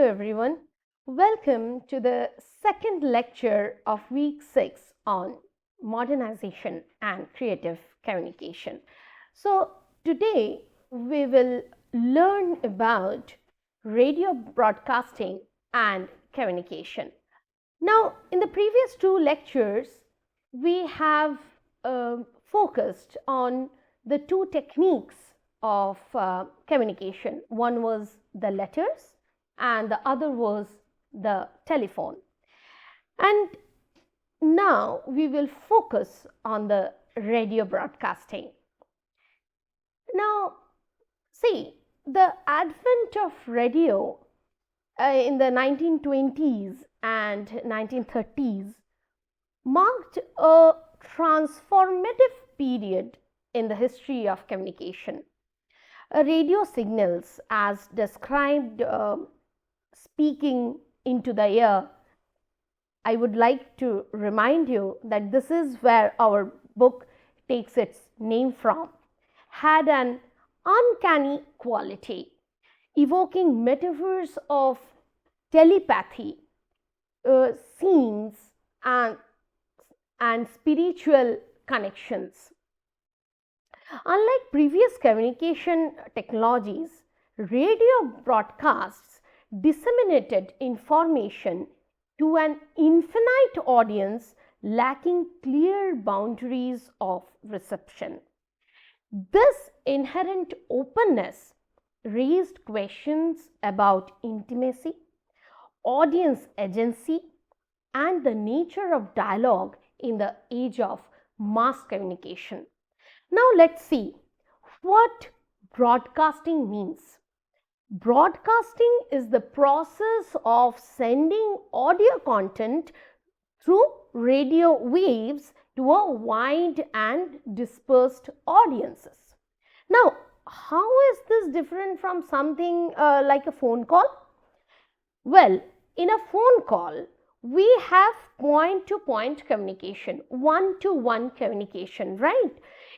everyone. Welcome to the second lecture of week 6 on modernization and creative communication. So, today we will learn about radio broadcasting and communication. Now, in the previous two lectures, we have focused on the two techniques of communication. One was the letters and the other was the telephone. And now we will focus on the radio broadcasting. Now, see, the advent of radio in the 1920s and 1930s marked a transformative period in the history of communication. Radio signals, as described speaking into the air, I would like to remind you that this is where our book takes its name from, had an uncanny quality, evoking metaphors of telepathy, scenes, and spiritual connections. Unlike previous communication technologies, radio broadcasts disseminated information to an infinite audience lacking clear boundaries of reception. This inherent openness raised questions about intimacy, audience agency, and the nature of dialogue in the age of mass communication. Now let's see what broadcasting means. Broadcasting is the process of sending audio content through radio waves to a wide and dispersed audiences. Now, how is this different from something like a phone call? Well, in a phone call, we have point-to-point communication, one-to-one communication, right?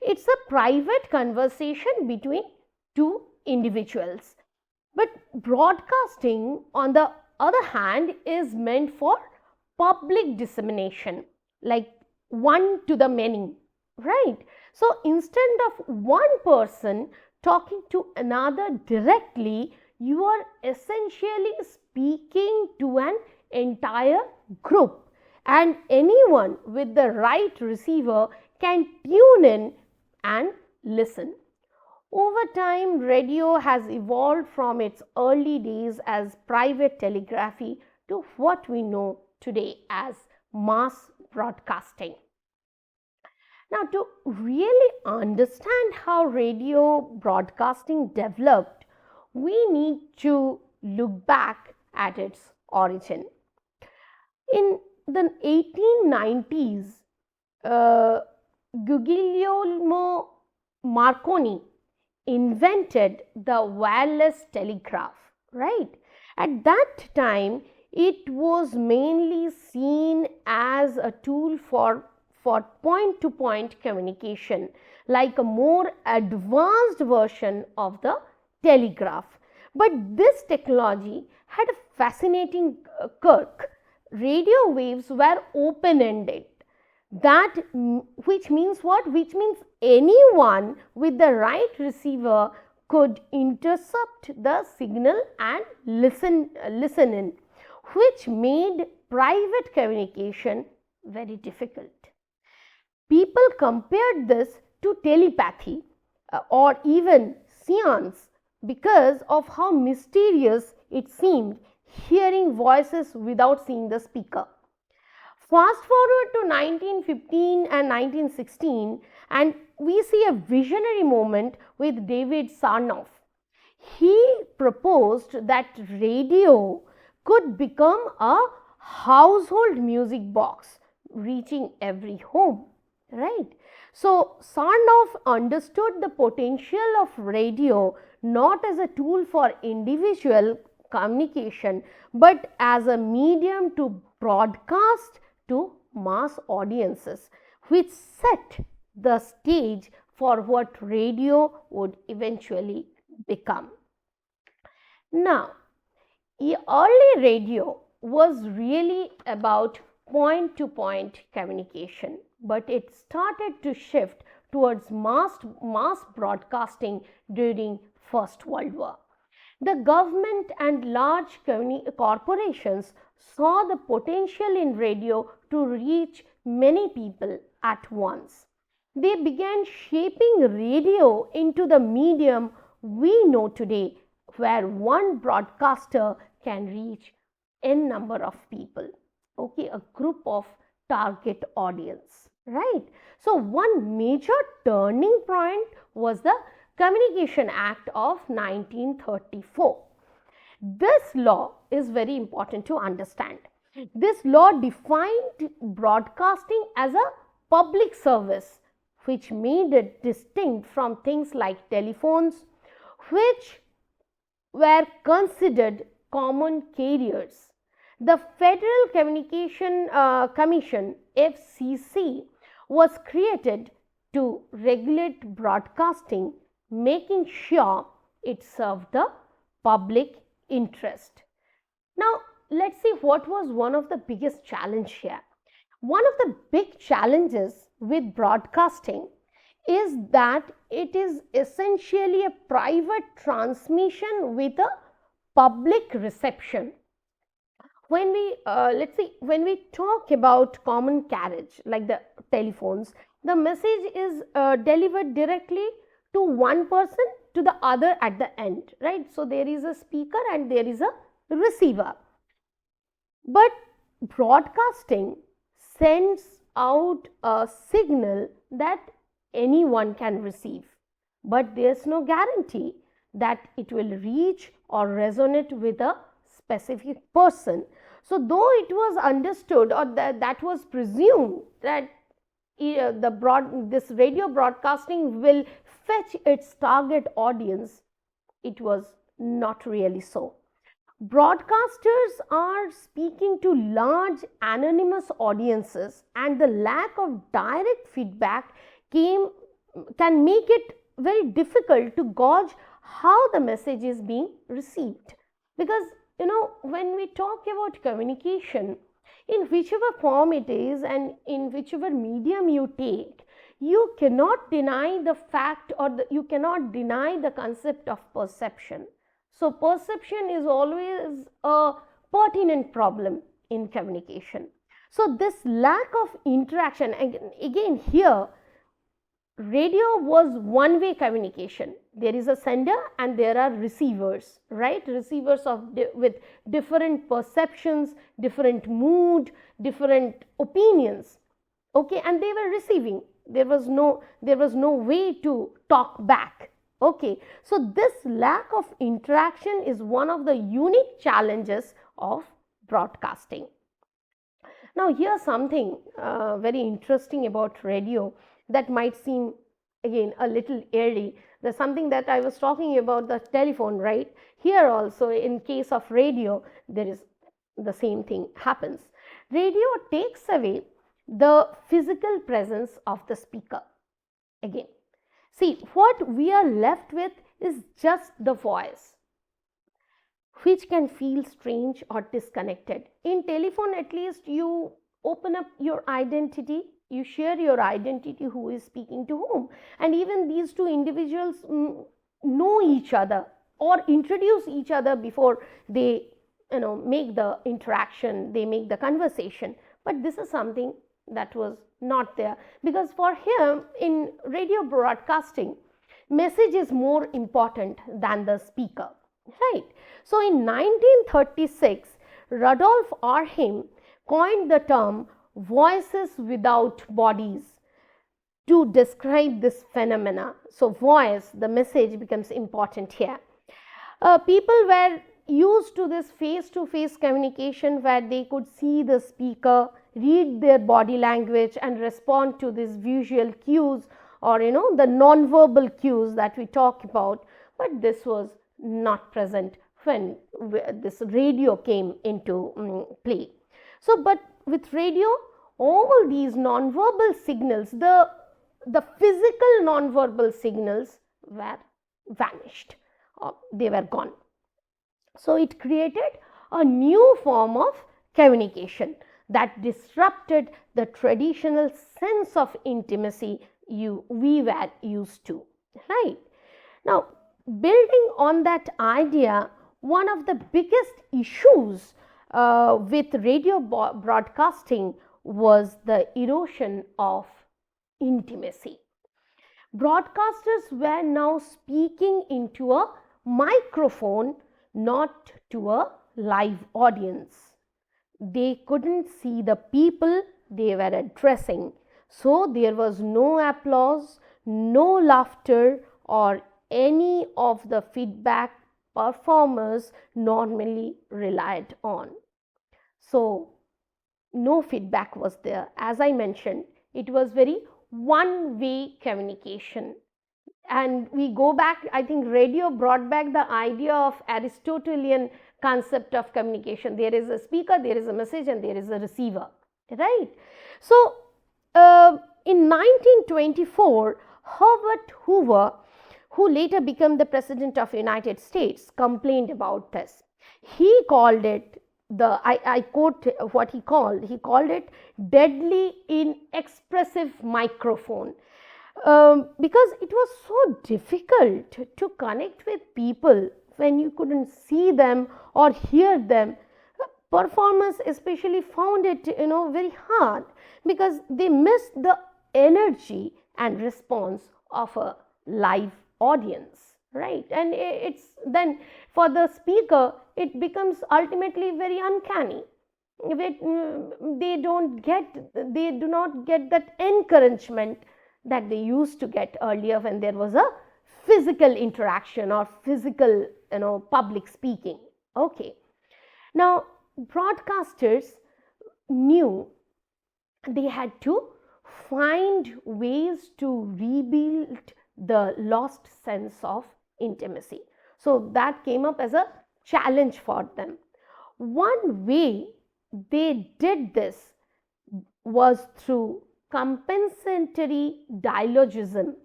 It's a private conversation between two individuals. But broadcasting, on the other hand, is meant for public dissemination, like one to the many, right? So instead of one person talking to another directly, you are essentially speaking to an entire group, and anyone with the right receiver can tune in and listen. Over time, radio has evolved from its early days as private telegraphy to what we know today as mass broadcasting. Now, to really understand how radio broadcasting developed, we need to look back at its origin. In the 1890s, Guglielmo Marconi invented the wireless telegraph, right? At that time, it was mainly seen as a tool for point-to-point communication, like a more advanced version of the telegraph. But this technology had a fascinating quirk. Radio waves were open-ended. That which means what? Which means anyone with the right receiver could intercept the signal and listen in, which made private communication very difficult. People compared this to telepathy or even seance because of how mysterious it seemed, hearing voices without seeing the speaker. Fast forward to 1915 and 1916, and we see a visionary moment with David Sarnoff. He proposed that radio could become a household music box reaching every home, right? So, Sarnoff understood the potential of radio not as a tool for individual communication, but as a medium to broadcast to mass audiences, which set the stage for what radio would eventually become. Now, Early radio was really about point to point communication, but it started to shift towards mass broadcasting during First World War. The government and large corporations saw the potential in radio to reach many people at once. They began shaping radio into the medium we know today, where one broadcaster can reach n number of people, okay, a group of target audience, right? So one major turning point was the Communication Act of 1934. This law is very important to understand. This law defined broadcasting as a public service, which made it distinct from things like telephones, which were considered common carriers. The Federal Communication Commission (FCC) was created to regulate broadcasting, making sure it served the public interest. Now, let's see what was one of the biggest challenge here. One of the big challenges with broadcasting is that it is essentially a private transmission with a public reception. When we let's see, when we talk about common carriage like the telephones, the message is delivered directly to one person to the other at the end, right? So there is a speaker and there is a receiver. But broadcasting sends out a signal that anyone can receive, but there's no guarantee that it will reach or resonate with a specific person. So though it was understood, or that was presumed, that this radio broadcasting will fetch its target audience, it was not really so. Broadcasters are speaking to large anonymous audiences, and the lack of direct feedback can make it very difficult to gauge how the message is being received. Because when we talk about communication, in whichever form it is and in whichever medium you take, you cannot deny the fact, or you cannot deny the concept of perception. So perception is always a pertinent problem in communication. So this lack of interaction, again here, radio was one-way communication. There is a sender and there are receivers, right? Receivers with different perceptions, different mood, different opinions, okay, and they were receiving. There was no way to talk back. Okay, so this lack of interaction is one of the unique challenges of broadcasting. Now, here's something very interesting about radio that might seem again a little eerie. There's something that I was talking about, the telephone, right? Here also, in case of radio, there is the same thing happens. Radio takes away the physical presence of the speaker. Again, see, what we are left with is just the voice, which can feel strange or disconnected. In telephone, at least you open up your identity, you share your identity, who is speaking to whom, and even these two individuals know each other or introduce each other before they make the interaction, they make the conversation. But this is something that was not there, because for him, in radio broadcasting, message is more important than the speaker, right? So in 1936, Rudolf Arheim coined the term voices without bodies to describe this phenomena. So voice, the message, becomes important here. People were used to this face-to-face communication where they could see the speaker, read their body language and respond to these visual cues, or the non-verbal cues that we talk about. But this was not present when this radio came into play. So but with radio, all these non-verbal signals, the physical non-verbal signals were vanished, they were gone. So it created a new form of communication that disrupted the traditional sense of intimacy we were used to, right? Now, building on that idea, one of the biggest issues with radio broadcasting was the erosion of intimacy. Broadcasters were now speaking into a microphone, not to a live audience. They couldn't see the people they were addressing, so there was no applause, no laughter, or any of the feedback performers normally relied on. So, no feedback was there. As I mentioned, it was very one way communication. And we go back, I think radio brought back the idea of Aristotelian concept of communication. There is a speaker, there is a message, and there is a receiver, right? So, in 1924, Herbert Hoover, who later became the president of the United States, complained about this. He called it I quote what he called it deadly inexpressive microphone, because it was so difficult to connect with people when you couldn't see them or hear them. Performers especially found it very hard, because they missed the energy and response of a live audience, right? And it's then for the speaker it becomes ultimately very uncanny. They do not get that encouragement that they used to get earlier when there was a physical interaction or physical public speaking. Okay, now broadcasters knew they had to find ways to rebuild the lost sense of intimacy. So that came up as a challenge for them. One way they did this was through compensatory dialogism,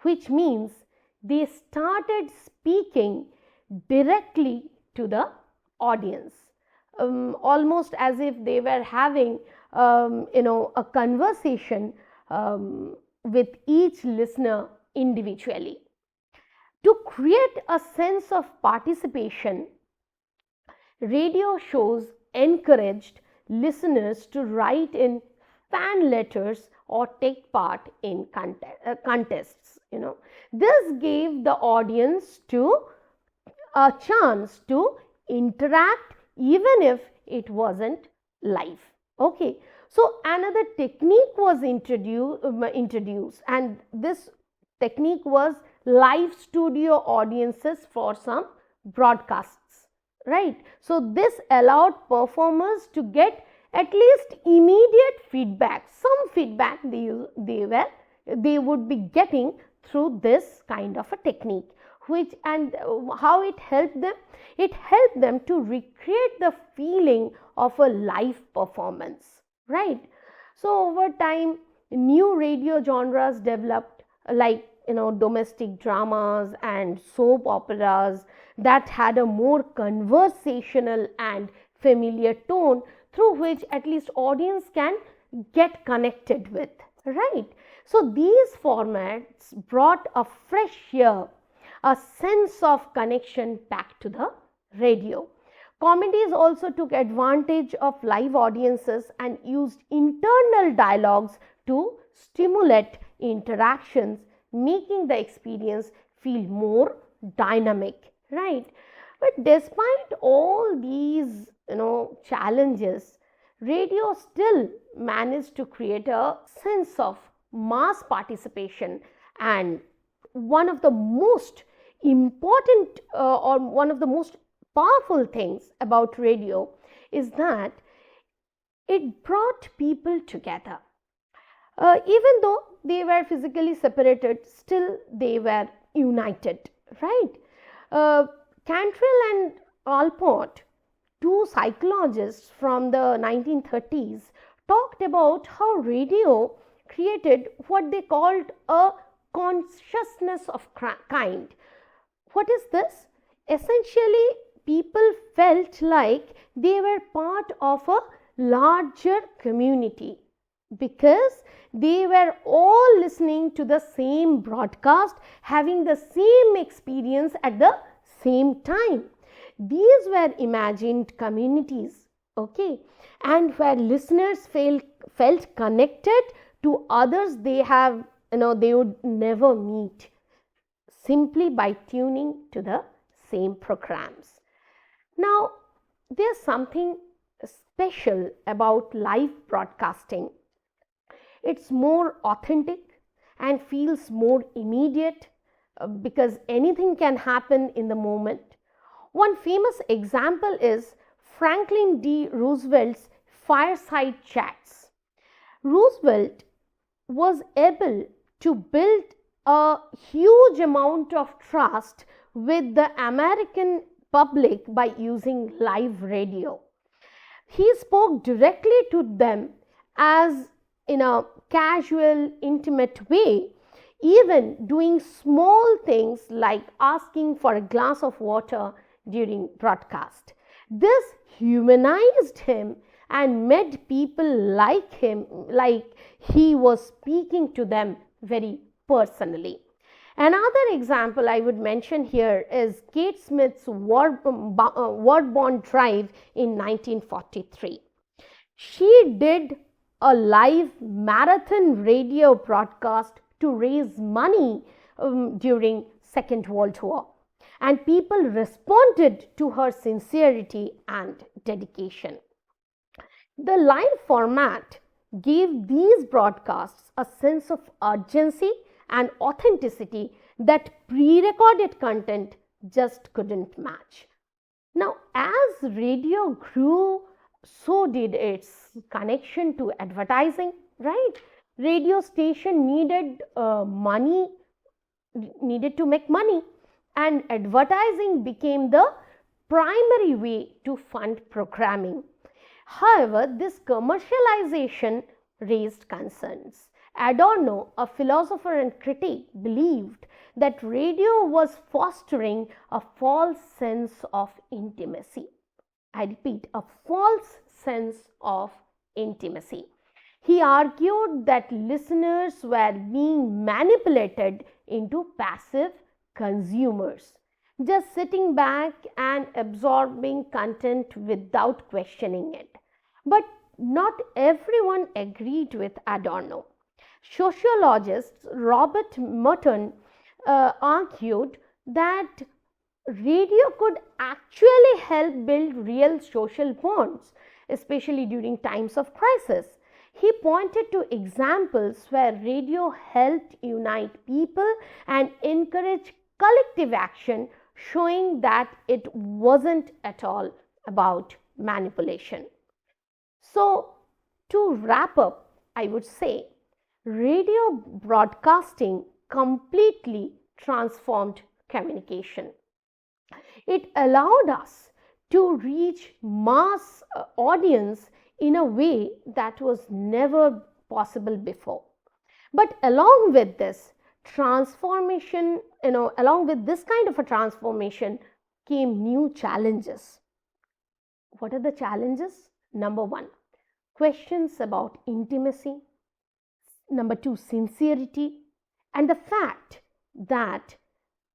which means they started speaking directly to the audience, almost as if they were having a conversation with each listener individually. To create a sense of participation, radio shows encouraged listeners to write in fan letters or take part in contests. This gave the audience a chance to interact even if it wasn't live. Okay, so another technique was introduced, and this technique was live studio audiences for some broadcasts, right? So this allowed performers to get at least immediate feedback, some feedback they would be getting through this kind of a technique. And how it helped them? It helped them to recreate the feeling of a live performance, right? So over time, new radio genres developed, like domestic dramas and soap operas, that had a more conversational and familiar tone through which at least audience can get connected with, right? So these formats brought a fresh air, a sense of connection back to the radio. Comedies also took advantage of live audiences and used internal dialogues to stimulate interactions, making the experience feel more dynamic, right? But despite all these challenges, radio still managed to create a sense of mass participation. And one of the most important or one of the most powerful things about radio is that it brought people together. Even though they were physically separated, still they were united, right? Cantrell and Alport, two psychologists from the 1930s, talked about how radio created what they called a consciousness of kind. What is this? Essentially, people felt like they were part of a larger community because they were all listening to the same broadcast, having the same experience at the same time. These were imagined communities, okay, and where listeners felt connected to others they would never meet simply by tuning to the same programs. Now, there's something special about live broadcasting. It's more authentic and feels more immediate because anything can happen in the moment. One famous example is Franklin D. Roosevelt's fireside chats. Roosevelt was able to build a huge amount of trust with the American public by using live radio. He spoke directly to them as in a casual, intimate way, even doing small things like asking for a glass of water during broadcast. This humanized him and made people like him, like he was speaking to them very personally. Another example I would mention here is Kate Smith's Word Drive in 1943. She did a live marathon radio broadcast to raise money during Second World War, and people responded to her sincerity and dedication. The live format gave these broadcasts a sense of urgency and authenticity that pre-recorded content just couldn't match. Now, as radio grew, so did its connection to advertising, right? Radio station needed to make money, and advertising became the primary way to fund programming. However, this commercialization raised concerns. Adorno, a philosopher and critic, believed that radio was fostering a false sense of intimacy. I repeat, a false sense of intimacy. He argued that listeners were being manipulated into passive consumers, just sitting back and absorbing content without questioning it. But not everyone agreed with Adorno. Sociologist Robert Merton argued that radio could actually help build real social bonds, especially during times of crisis. He pointed to examples where radio helped unite people and encourage collective action, showing that it wasn't at all about manipulation. So, to wrap up, I would say radio broadcasting completely transformed communication. It allowed us to reach mass audience in a way that was never possible before. But along with this transformation, along with this kind of a transformation came new challenges. What are the challenges? Number one, questions about intimacy. Number two, sincerity, and the fact that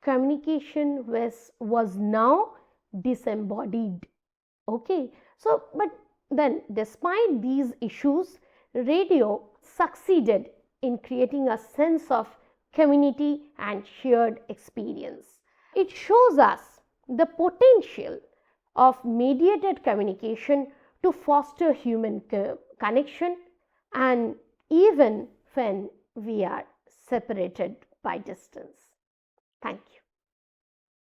communication was now disembodied. Okay, so but then despite these issues, radio succeeded in creating a sense of community and shared experience. It shows us the potential of mediated communication to foster human connection, and even when we are separated by distance. Thank you.